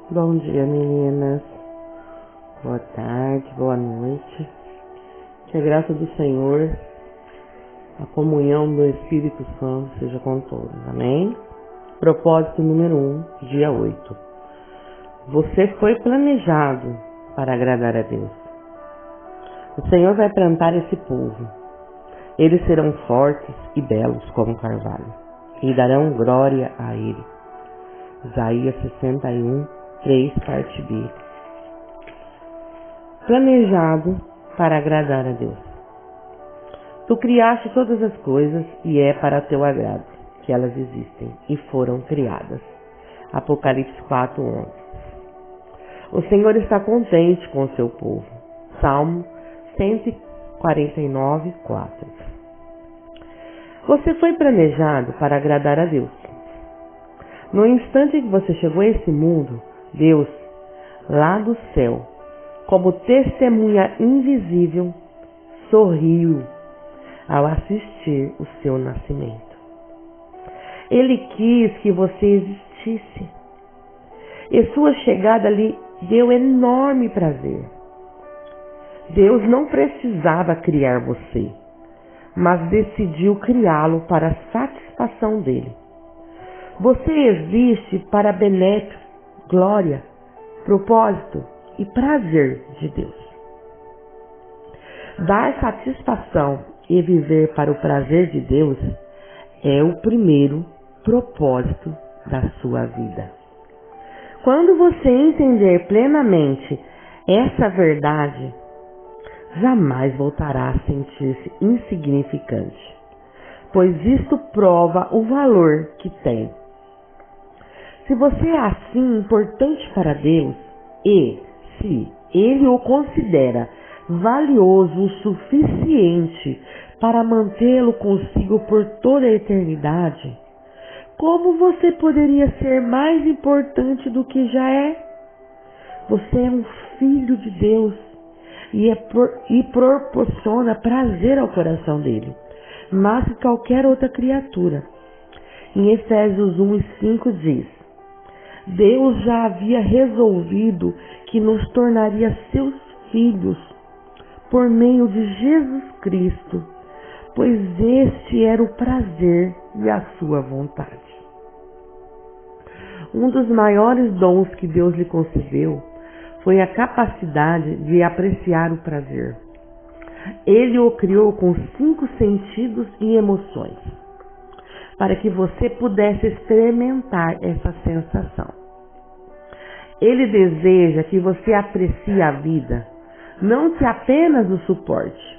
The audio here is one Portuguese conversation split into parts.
Bom dia, meninas. Boa tarde, boa noite. Que a graça do Senhor, a comunhão do Espírito Santo seja com todos. Amém? Propósito número 1, dia 8. Você foi planejado para agradar a Deus. O Senhor vai plantar esse povo. Eles serão fortes e belos como o carvalho, e darão glória a Ele. Isaías 61, 3, parte B. Planejado para agradar a Deus. Tu criaste todas as coisas e é para teu agrado que elas existem e foram criadas. Apocalipse 4:11. O Senhor está contente com o seu povo. Salmo 149, 4. Você foi planejado para agradar a Deus. No instante em que você chegou a esse mundo, Deus, lá do céu, como testemunha invisível, sorriu ao assistir o seu nascimento. Ele quis que você existisse, e sua chegada lhe deu enorme prazer. Deus não precisava criar você, mas decidiu criá-lo para a satisfação dele. Você existe para benefício, glória, propósito e prazer de Deus. Dar satisfação e viver para o prazer de Deus é o primeiro propósito da sua vida. Quando você entender plenamente essa verdade, jamais voltará a sentir-se insignificante, pois isto prova o valor que tem. Se você é assim importante para Deus e se Ele o considera valioso o suficiente para mantê-lo consigo por toda a eternidade, como você poderia ser mais importante do que já é? Você é um filho de Deus e proporciona prazer ao coração dele, mais que qualquer outra criatura. Em Efésios 1:5 diz: Deus já havia resolvido que nos tornaria seus filhos por meio de Jesus Cristo, pois este era o prazer e a sua vontade. Um dos maiores dons que Deus lhe concedeu foi a capacidade de apreciar o prazer. Ele o criou com 5 sentidos e emoções, para que você pudesse experimentar essa sensação. Ele deseja que você aprecie a vida, não que apenas o suporte.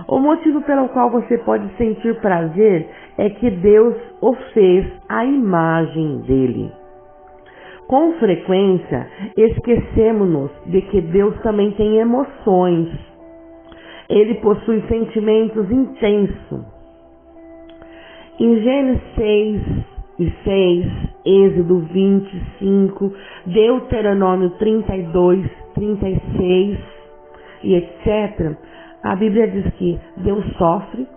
O motivo pelo qual você pode sentir prazer é que Deus o fez à imagem dele. Com frequência, esquecemos-nos de que Deus também tem emoções. Ele possui sentimentos intensos. Em Gênesis 6:6, Êxodo 25, Deuteronômio 32, 36 e etc., a Bíblia diz que Deus sofre,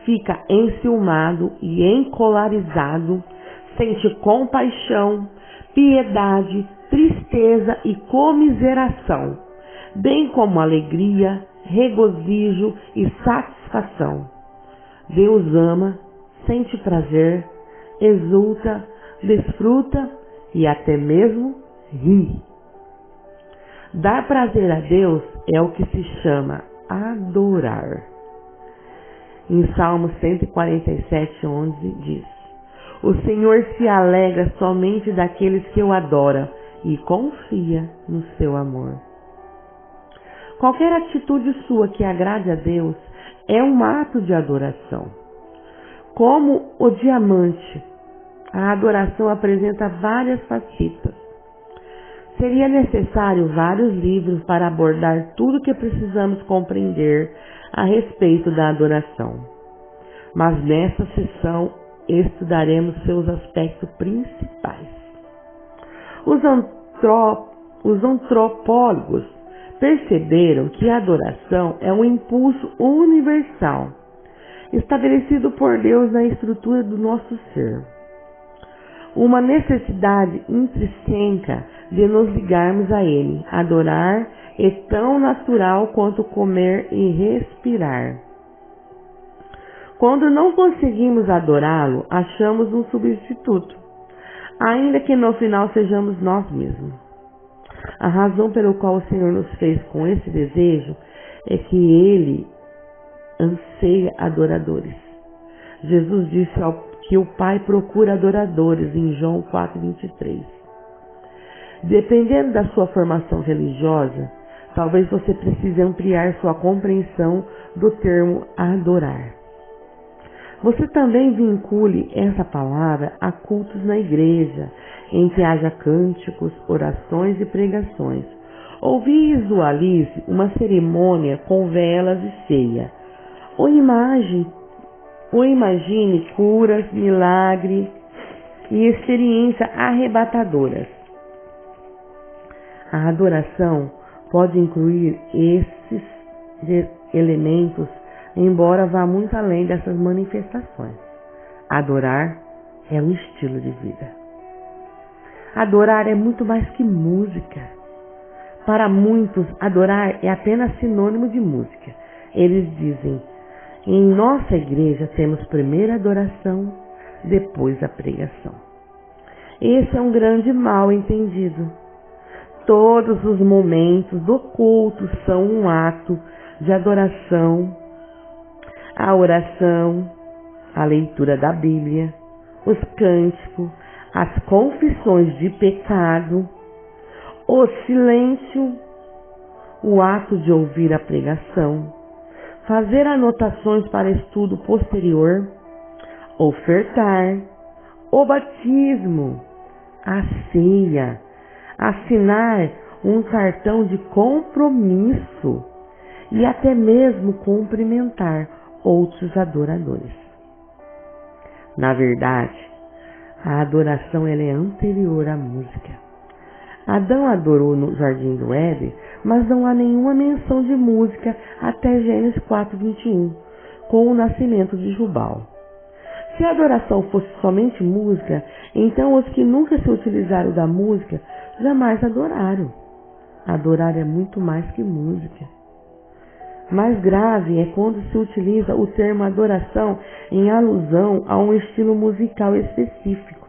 fica enciumado e encolarizado, sente compaixão, piedade, tristeza e comiseração, bem como alegria, regozijo e satisfação. Deus ama, sente prazer, exulta, desfruta e até mesmo ri. Dar prazer a Deus é o que se chama adorar. Em Salmo 147:11 diz: O Senhor se alegra somente daqueles que o adoram e confia no seu amor. Qualquer atitude sua que agrade a Deus é um ato de adoração. Como o diamante, a adoração apresenta várias facetas. Seria necessário vários livros para abordar tudo o que precisamos compreender a respeito da adoração. Mas nessa sessão estudaremos seus aspectos principais. Os antropólogos perceberam que a adoração é um impulso universal, estabelecido por Deus na estrutura do nosso ser. uma necessidade intrínseca de nos ligarmos a Ele. Adorar é tão natural quanto comer e respirar. Quando não conseguimos adorá-lo, achamos um substituto, ainda que no final sejamos nós mesmos. A razão pela qual o Senhor nos fez com esse desejo é que Ele anseia adoradores. Jesus disse que o Pai procura adoradores em João 4:23. Dependendo da sua formação religiosa, talvez você precise ampliar sua compreensão do termo adorar. Você também vincule essa palavra a cultos na igreja, em que haja cânticos, orações e pregações. Ou visualize uma cerimônia com velas e ceia. Ou imagine curas, milagres e experiências arrebatadoras. A adoração pode incluir esses elementos, embora vá muito além dessas manifestações. Adorar é um estilo de vida. Adorar é muito mais que música. Para muitos, adorar é apenas sinônimo de música. Eles dizem: em nossa igreja temos primeiro a adoração, depois a pregação. Esse é um grande mal entendido. Todos os momentos do culto são um ato de adoração. A oração, a leitura da Bíblia, os cânticos, as confissões de pecado, o silêncio, o ato de ouvir a pregação, fazer anotações para estudo posterior, ofertar, o batismo, a ceia, assinar um cartão de compromisso e até mesmo cumprimentar outros adoradores. Na verdade, a adoração ela é anterior à música. Adão adorou no jardim do Éden, mas não há nenhuma menção de música até Gênesis 4:21, com o nascimento de Jubal. Se a adoração fosse somente música, então os que nunca se utilizaram da música jamais adoraram. Adorar é muito mais que música. Mais grave é quando se utiliza o termo adoração em alusão a um estilo musical específico.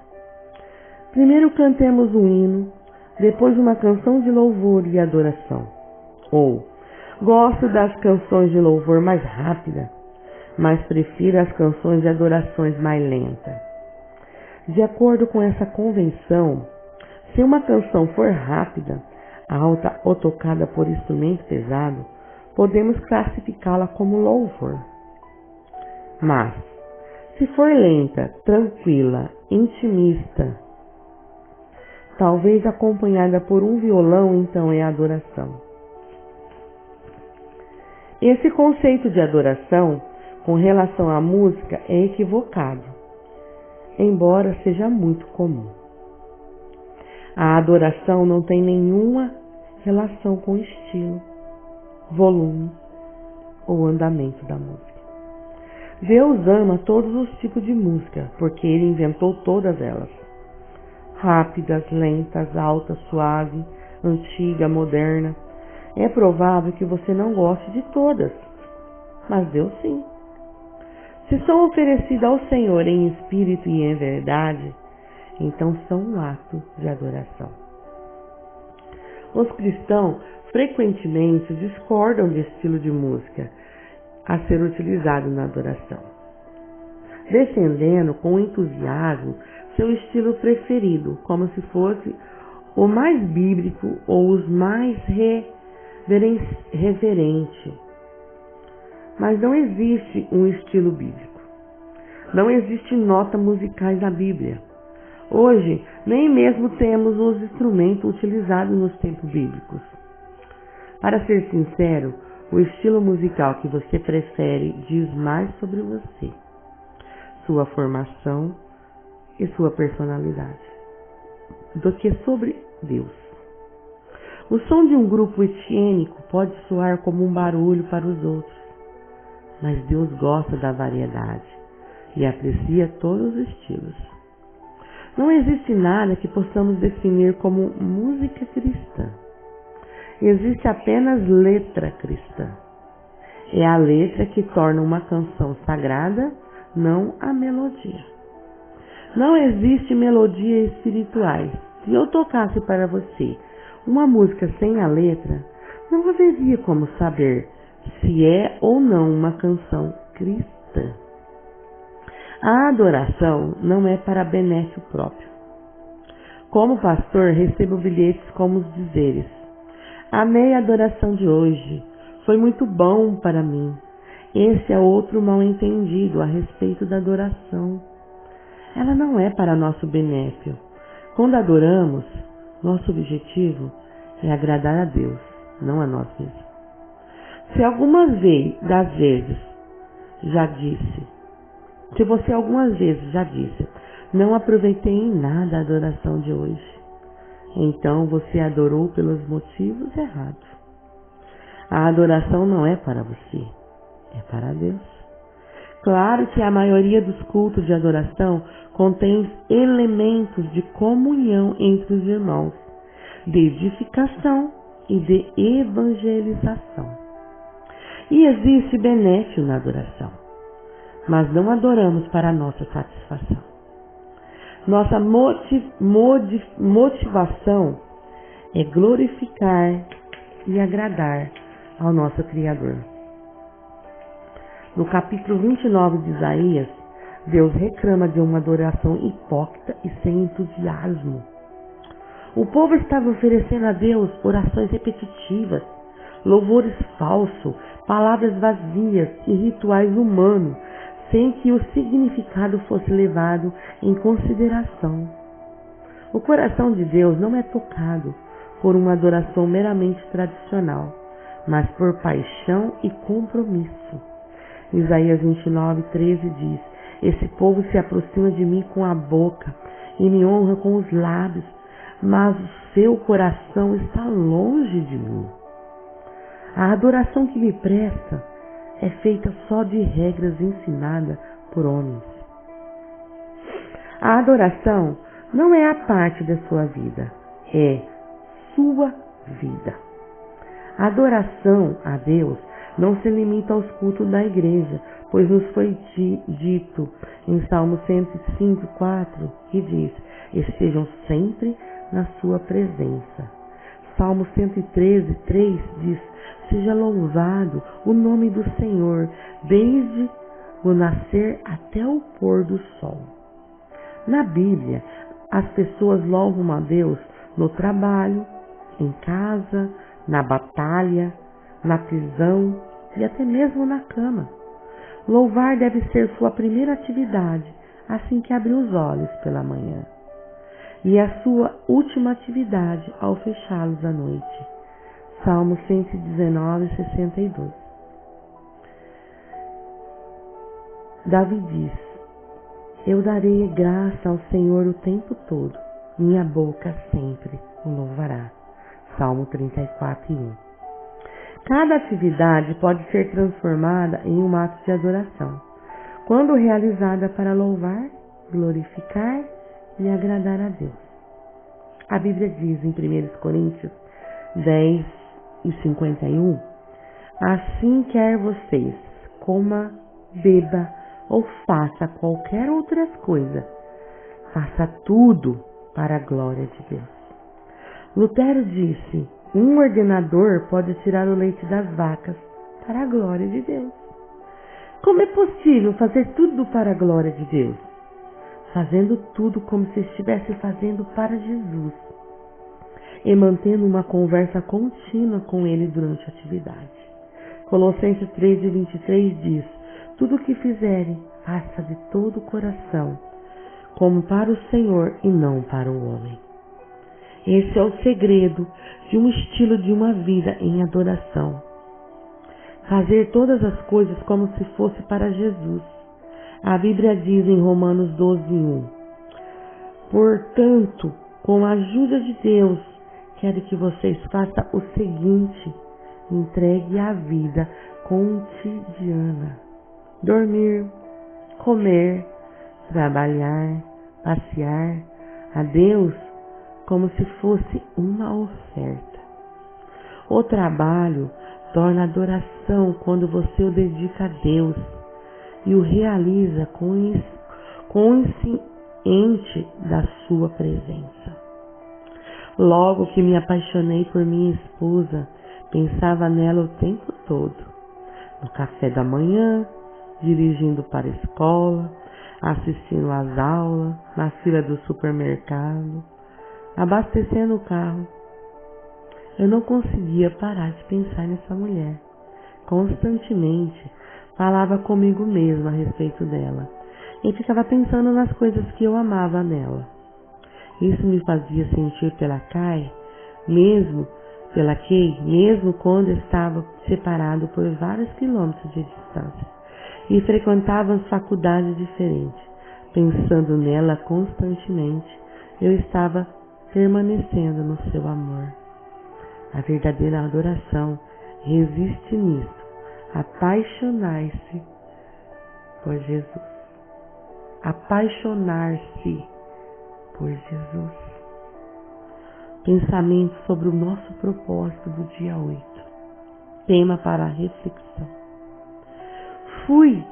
Primeiro cantemos um hino, depois uma canção de louvor e adoração. Ou, gosto das canções de louvor mais rápidas, mas prefiro as canções de adorações mais lentas. De acordo com essa convenção, se uma canção for rápida, alta ou tocada por instrumento pesado, podemos classificá-la como louvor. Mas, se for lenta, tranquila, intimista, talvez acompanhada por um violão, então é adoração. Esse conceito de adoração com relação à música é equivocado, embora seja muito comum. A adoração não tem nenhuma relação com estilo, volume ou andamento da música. Deus ama todos os tipos de música, porque Ele inventou todas elas. Rápidas, lentas, altas, suave, antiga, moderna. É provável que você não goste de todas, mas Deus sim. Se são oferecidas ao Senhor em espírito e em verdade, então são um ato de adoração. Os cristãos frequentemente discordam do estilo de música a ser utilizado na adoração, defendendo com entusiasmo seu estilo preferido, como se fosse o mais bíblico ou os mais reverente. Mas não existe um estilo bíblico. Não existe notas musicais na Bíblia. Hoje, nem mesmo temos os instrumentos utilizados nos tempos bíblicos. Para ser sincero, o estilo musical que você prefere diz mais sobre você, sua formação e sua personalidade, do que sobre Deus. O som de um grupo etênico pode soar como um barulho para os outros, mas Deus gosta da variedade e aprecia todos os estilos. Não existe nada que possamos definir como música cristã. Existe apenas letra cristã. É a letra que torna uma canção sagrada, não a melodia. Não existe melodias espirituais. Se eu tocasse para você uma música sem a letra, não haveria como saber se é ou não uma canção cristã. A adoração não é para benefício próprio. Como pastor, recebo bilhetes como os dizeres: amei a adoração de hoje, foi muito bom para mim. Esse é outro mal entendido a respeito da adoração. Ela não é para nosso benefício. Quando adoramos, nosso objetivo é agradar a Deus, não a nós mesmos. Se você algumas vezes já disse, não aproveitei em nada a adoração de hoje, então você adorou pelos motivos errados. A adoração não é para você, é para Deus. Claro que a maioria dos cultos de adoração contém elementos de comunhão entre os irmãos, de edificação e de evangelização. E existe benefício na adoração, mas não adoramos para nossa satisfação. Nossa motivação é glorificar e agradar ao nosso Criador. No capítulo 29 de Isaías, Deus reclama de uma adoração hipócrita e sem entusiasmo. O povo estava oferecendo a Deus orações repetitivas, louvores falsos, palavras vazias e rituais humanos, sem que o significado fosse levado em consideração. O coração de Deus não é tocado por uma adoração meramente tradicional, mas por paixão e compromisso. Isaías 29:13 diz: esse povo se aproxima de mim com a boca e me honra com os lábios, mas o seu coração está longe de mim. A adoração que me presta é feita só de regras ensinadas por homens. A adoração não é a parte da sua vida, é sua vida. A adoração a Deus não se limita aos cultos da igreja, pois nos foi dito em Salmo 105:4, que diz: estejam sempre na sua presença. Salmo 113:3 diz: seja louvado o nome do Senhor, desde o nascer até o pôr do sol. Na Bíblia, as pessoas louvam a Deus no trabalho, em casa, na batalha, na prisão e até mesmo na cama. Louvar deve ser sua primeira atividade assim que abrir os olhos pela manhã, e a sua última atividade ao fechá-los à noite. Salmo 119:62. Davi diz: eu darei graça ao Senhor o tempo todo, minha boca sempre o louvará. Salmo 34:1. Cada atividade pode ser transformada em um ato de adoração, quando realizada para louvar, glorificar e agradar a Deus. A Bíblia diz em 1 Coríntios 10:51, assim quer vocês coma, beba ou faça qualquer outra coisa, faça tudo para a glória de Deus. Lutero disse: um ordenador pode tirar o leite das vacas para a glória de Deus. Como é possível fazer tudo para a glória de Deus? Fazendo tudo como se estivesse fazendo para Jesus e mantendo uma conversa contínua com Ele durante a atividade. Colossenses 13:23 diz: tudo o que fizerem, faça de todo o coração, como para o Senhor e não para o homem. Esse é o segredo de um estilo de uma vida em adoração. Fazer todas as coisas como se fosse para Jesus. A Bíblia diz em Romanos 12:1, portanto, com a ajuda de Deus, quero que vocês façam o seguinte: entregue a vida cotidiana. Dormir, comer, trabalhar, passear, a Deus como se fosse uma oferta. O trabalho torna adoração quando você o dedica a Deus e o realiza consciente da sua presença. Logo que me apaixonei por minha esposa, pensava nela o tempo todo. No café da manhã, dirigindo para a escola, assistindo às aulas, na fila do supermercado, abastecendo o carro. Eu não conseguia parar de pensar nessa mulher. Constantemente falava comigo mesma a respeito dela e ficava pensando nas coisas que eu amava nela. Isso me fazia sentir pela Kay, mesmo quando estava separado por vários quilômetros de distância e frequentávamos faculdades diferentes. Pensando nela constantemente, eu estava permanecendo no seu amor. A verdadeira adoração resiste nisso, apaixonar-se por Jesus. Apaixonar-se por Jesus. Pensamento sobre o nosso propósito do dia 8. Tema para a reflexão. Fui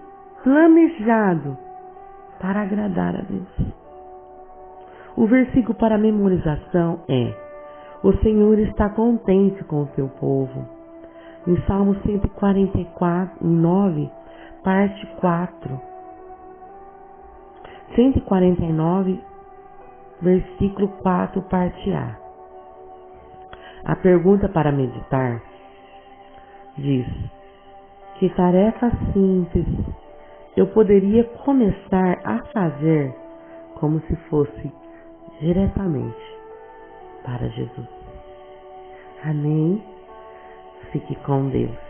planejado para agradar a Deus. O versículo para memorização é: o Senhor está contente com o teu povo. Em Salmo 149, parte 4. 149, versículo 4, parte A. A pergunta para meditar diz: que tarefa simples eu poderia começar a fazer como se fosse diretamente para Jesus? Amém? Fique com Deus.